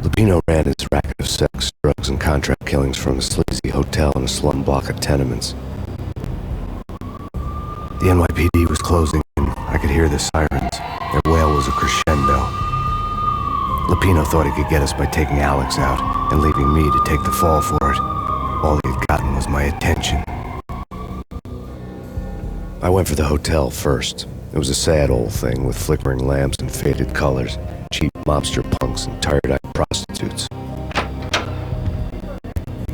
Lupino ran his racket of sex, drugs, and contract killings from a sleazy hotel in a slum block of tenements. The NYPD was closing in. I could hear the sirens. Their wail was a crescendo. Lupino thought he could get us by taking Alex out and leaving me to take the fall for it. All he had gotten was my attention. I went for the hotel first. It was a sad old thing with flickering lamps and faded colors, cheap mobster punks and tired-eyed prostitutes.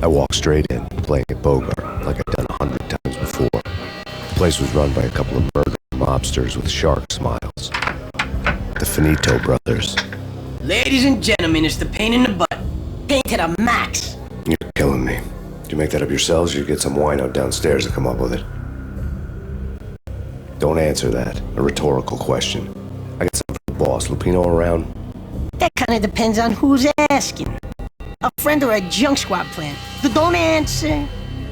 I walked straight in, playing at Bogart like I'd done 100 times before. The place was run by a couple of murdered mobsters with shark smiles. The Finito brothers. Ladies and gentlemen, it's the pain in the butt. Pain to the max. You're killing me. Did you make that up yourselves, or you get some wino downstairs to come up with it? Don't answer that. A rhetorical question. I got something for the boss. Lupino around? That kind of depends on who's asking. A friend or a junk squad plan. Don't answer.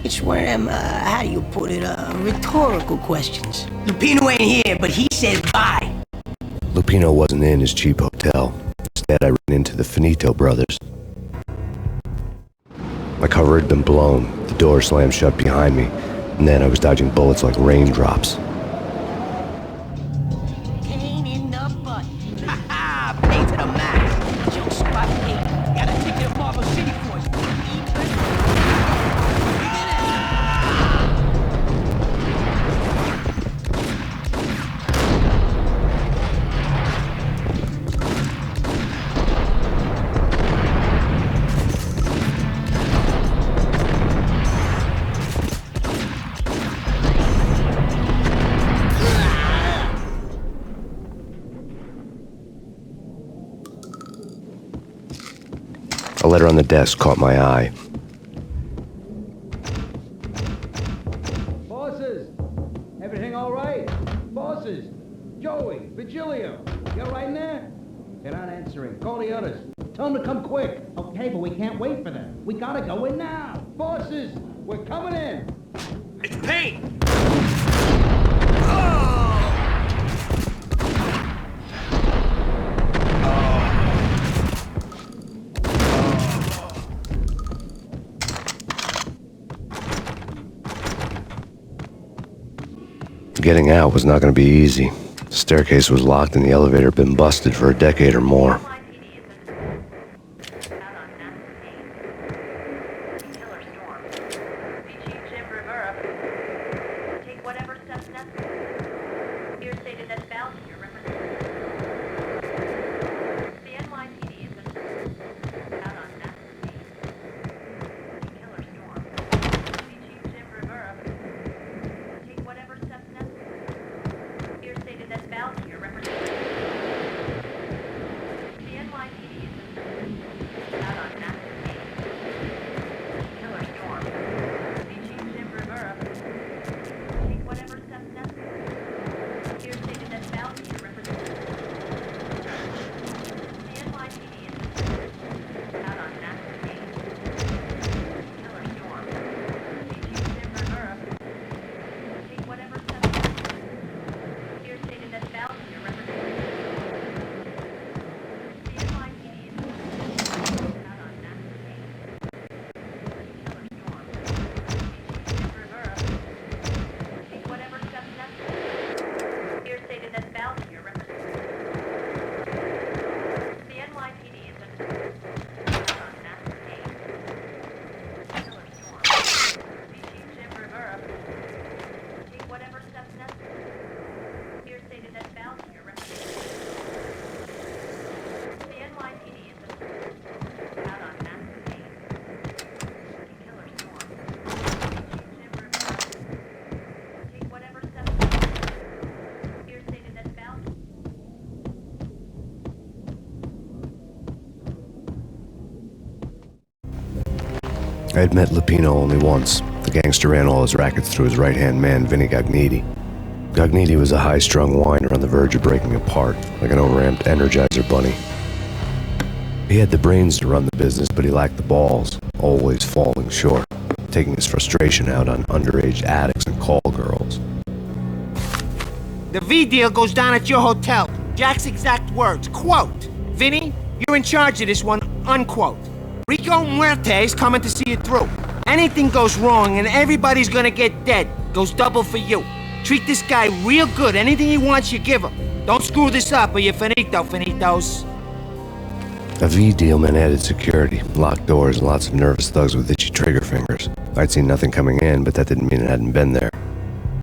It's one of them, how do you put it, rhetorical questions. Lupino ain't here, but he says bye. Lupino wasn't in his cheap hotel. Instead, I ran into the Finito brothers. My cover had been blown. The door slammed shut behind me, and then I was dodging bullets like raindrops. Pain in the butt. Ha ha! Pain to the max. Junk squad pain. Got a ticket to Marble City for us. A letter on the desk caught my eye. Bosses! Everything all right? Bosses! Joey, Virgilio, you all right in there? They're not answering. Call the others. Tell them to come quick. Okay, but we can't wait for them. We gotta go in now. Bosses, we're coming in. It's Payne! Getting out was not going to be easy. The staircase was locked and the elevator had been busted for a decade or more. I had met Lupino only once. The gangster ran all his rackets through his right-hand man, Vinny Gognitti. Gognitti was a high-strung whiner on the verge of breaking apart, like an overamped Energizer bunny. He had the brains to run the business, but he lacked the balls, always falling short, taking his frustration out on underage addicts and call girls. The V deal goes down at your hotel. Jack's exact words, quote, "Vinny, you're in charge of this one. unquote. Rico Muerte's coming to see you through. Anything goes wrong and everybody's gonna get dead. Goes double for you. Treat this guy real good. Anything he wants, you give him. Don't screw this up or you're finito, finitos. A V deal meant added security, locked doors, and lots of nervous thugs with itchy trigger fingers. I'd seen nothing coming in, but that didn't mean it hadn't been there.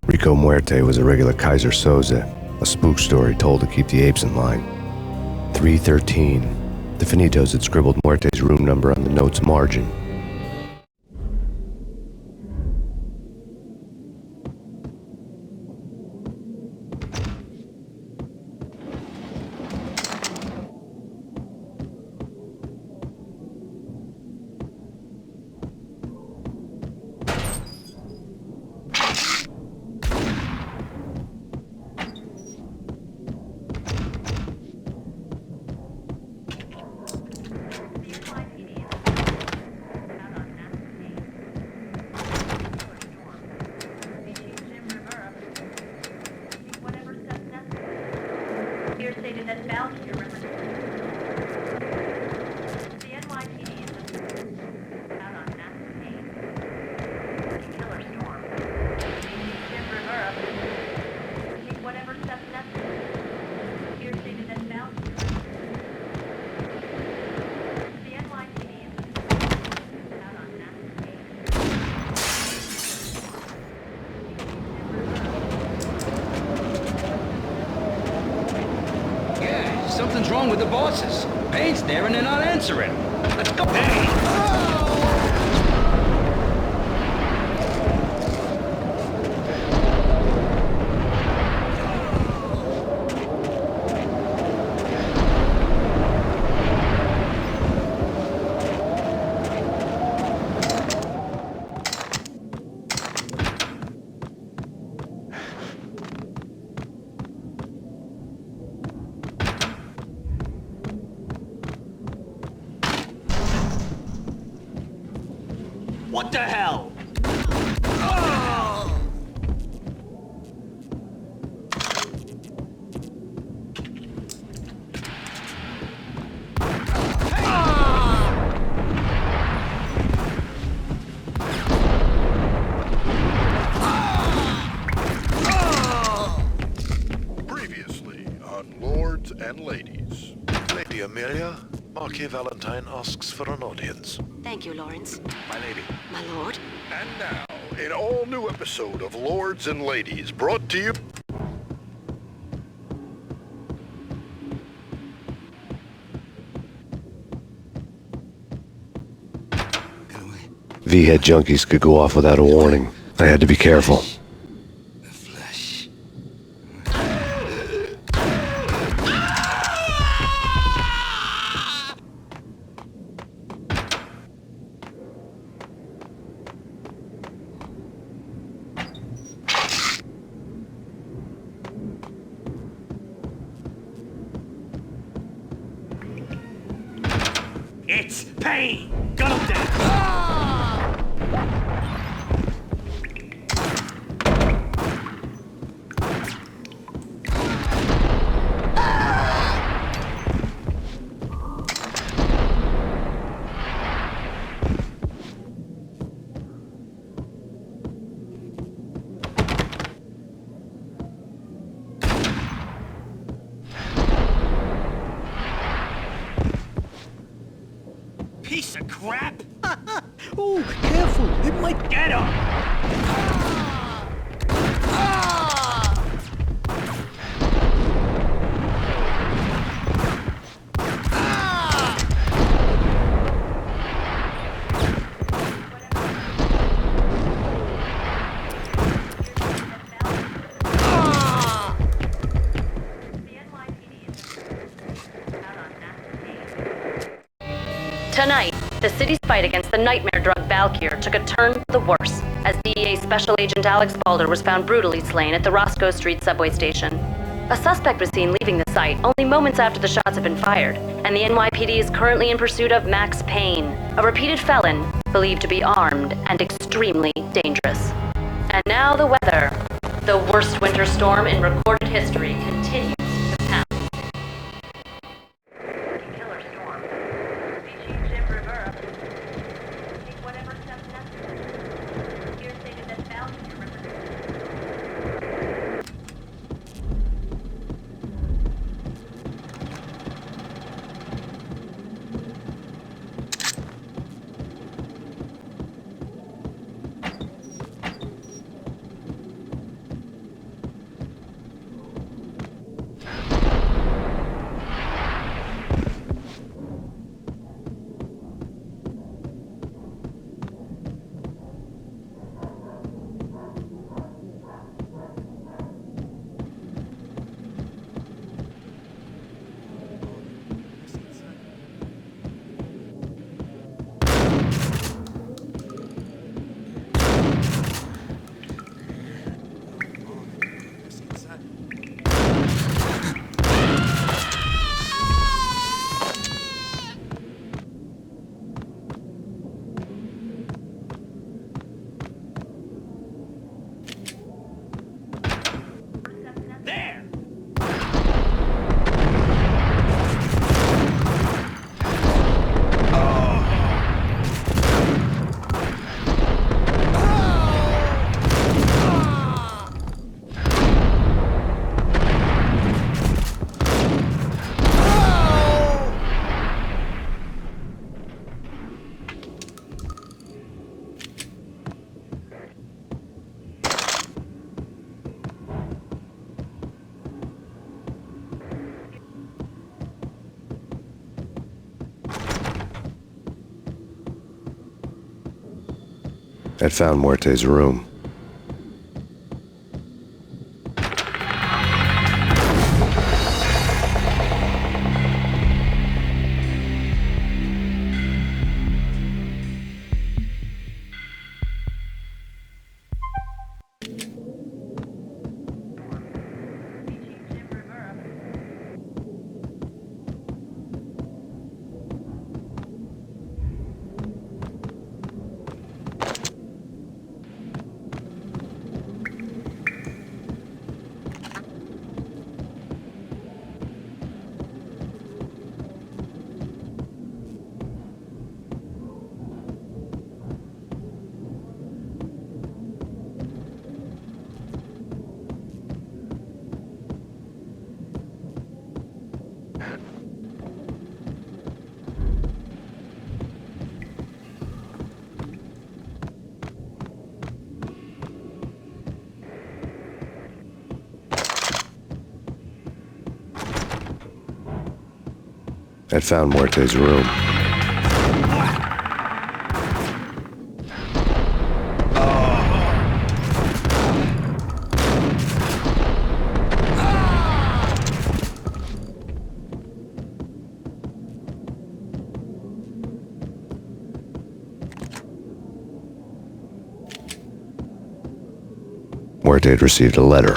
Rico Muerte was a regular Kaiser Soze, a spook story told to keep the apes in line. 313. The finitos had scribbled Muerte's room number on the note's margin. Something's wrong with the bosses. Payne's there and they're not answering. Let's go. Hey! What the hell? Previously on Lords and Ladies. Lady Amelia, Marquis Valentine asks for an audience. Thank you, Lawrence. My lady. My lord. And now, an all-new episode of Lords and Ladies, brought to you... V-head junkies could go off without a warning. I had to be careful. It's Payne! Gun him down! Piece of crap! Oh, careful! It might... Get him! Tonight, the city's fight against the nightmare drug Valkyr took a turn for the worse, as DEA Special Agent Alex Balder was found brutally slain at the Roscoe Street subway station. A suspect was seen leaving the site only moments after the shots had been fired, and the NYPD is currently in pursuit of Max Payne, a repeated felon believed to be armed and extremely dangerous. And now the weather. The worst winter storm in recorded history continues to pound. Killer storm. Had found Muerte's room. Had found Muerte's room. Muerte had received a letter.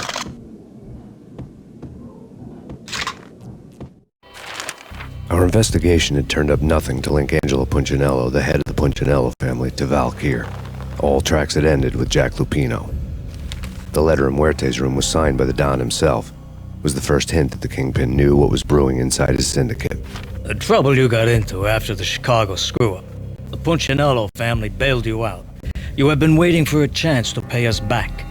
Our investigation had turned up nothing to link Angelo Punchinello, the head of the Punchinello family, to Valkyr. All tracks had ended with Jack Lupino. The letter in Muerte's room was signed by the Don himself. It was the first hint that the Kingpin knew what was brewing inside his syndicate. The trouble you got into after the Chicago screw-up. The Punchinello family bailed you out. You have been waiting for a chance to pay us back.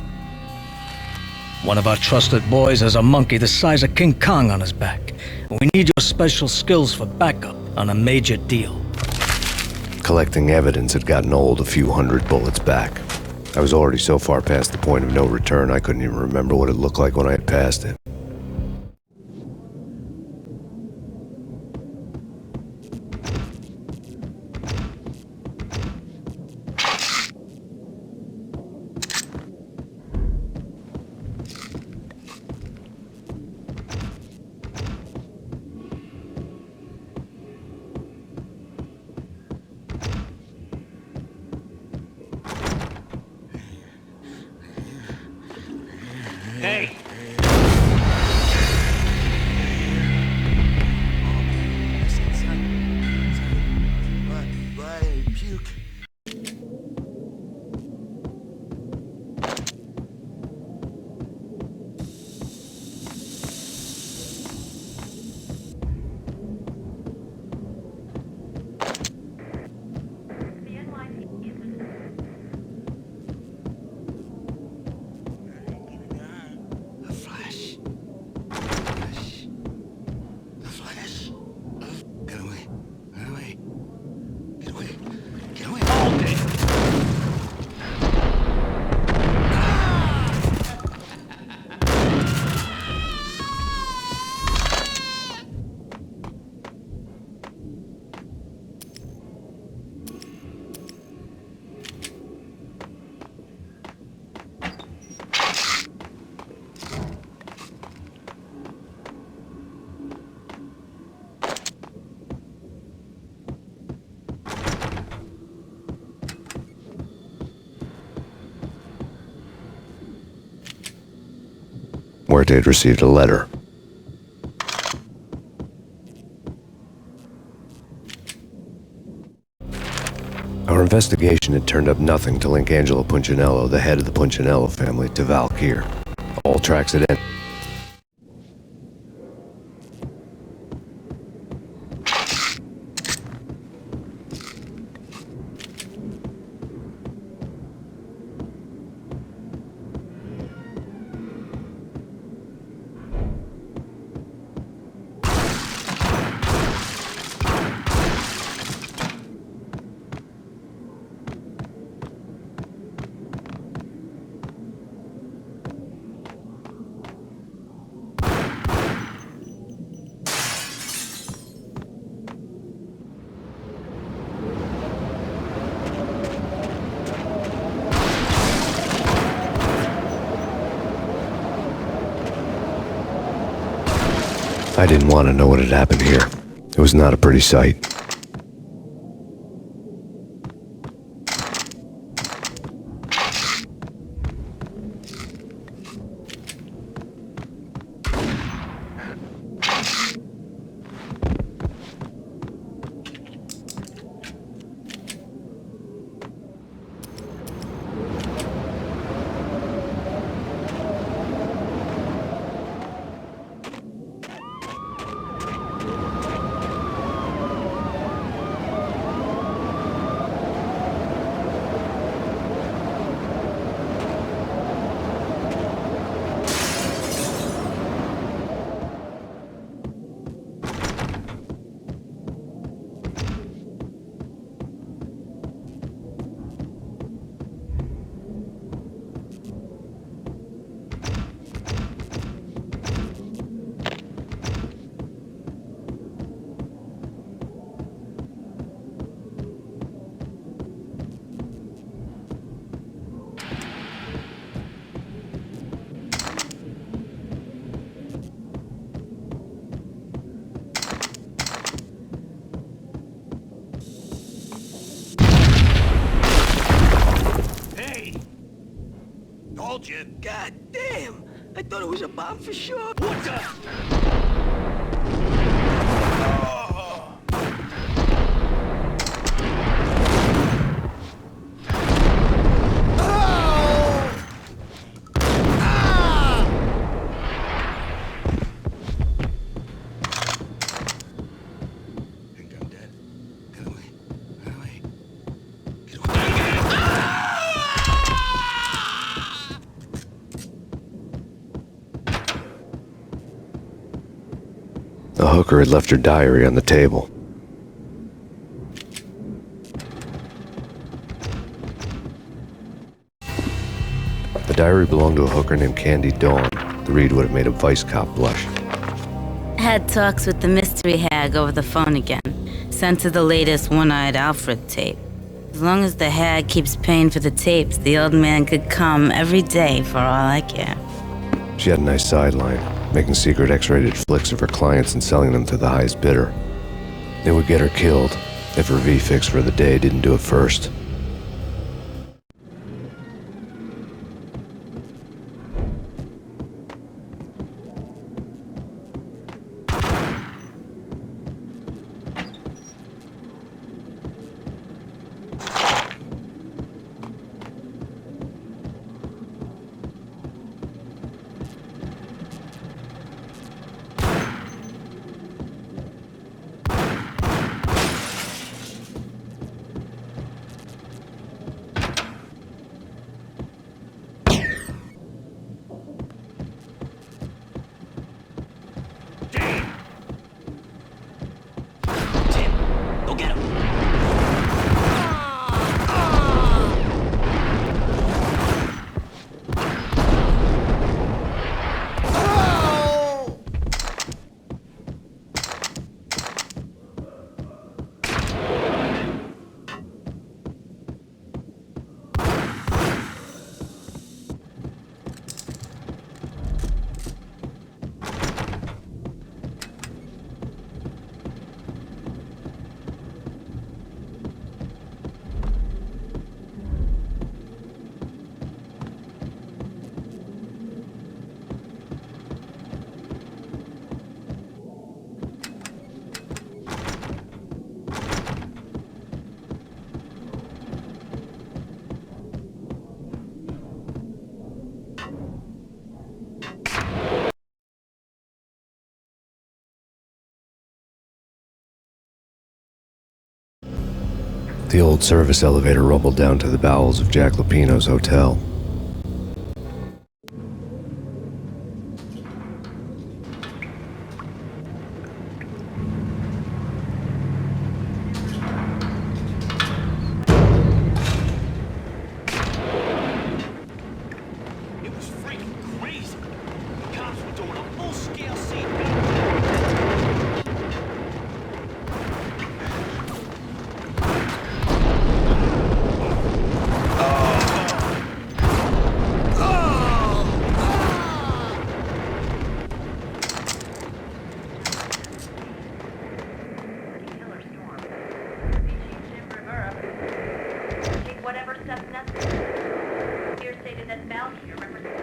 One of our trusted boys has a monkey the size of King Kong on his back. We need your special skills for backup on a major deal. Collecting evidence had gotten old a few hundred bullets back. I was already so far past the point of no return I couldn't even remember what it looked like when I had passed it. Hey! Puke. Muerte had received a letter. Our investigation had turned up nothing to link Angelo Punchinello, the head of the Punchinello family, to Valkyr. All tracks had ended. I didn't want to know what had happened here. It was not a pretty sight. Told you. God damn! I thought it was a bomb for sure. What the? Think I'm dead. Get away. Get away. Get away. The hooker had left her diary on the table. The diary belonged to a hooker named Candy Dawn. The read would have made a vice cop blush. Had talks with the mystery hag over the phone again. Sent her the latest One-Eyed Alfred tape. As long as the hag keeps paying for the tapes, the old man could come every day for all I care. She had a nice sideline, making secret X-rated flicks of her clients and selling them to the highest bidder. It would get her killed if her V-fix for the day didn't do it first. Go get him. The old service elevator rumbled down to the bowels of Jack Lupino's hotel. It was freaking crazy. The cops were doing a full-scale scene. Valkyr represents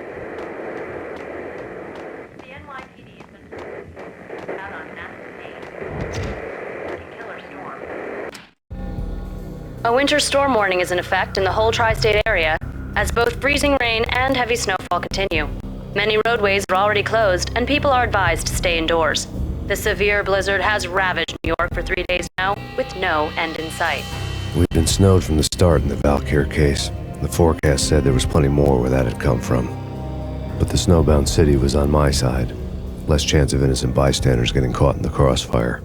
the NYPD has been out on Max Payne. Killer storm. A winter storm warning is in effect in the whole tri-state area, as both freezing rain and heavy snowfall continue. Many roadways are already closed, and people are advised to stay indoors. The severe blizzard has ravaged New York for 3 days now, with no end in sight. We'd been snowed from the start in the Valkyr case. The forecast said there was plenty more where that had come from. But the snowbound city was on my side. Less chance of innocent bystanders getting caught in the crossfire.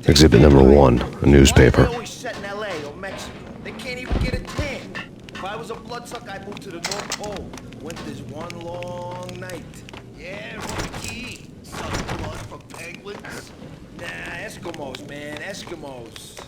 Exhibit number 1, a newspaper. Why are they always set in LA or Mexico? They can't even get a tan. If I was a bloodsucker, I'd move to the North Pole. Winter's one long night. Yeah, Rocky. Suck blood for penguins. Nah, Eskimos, man, Eskimos.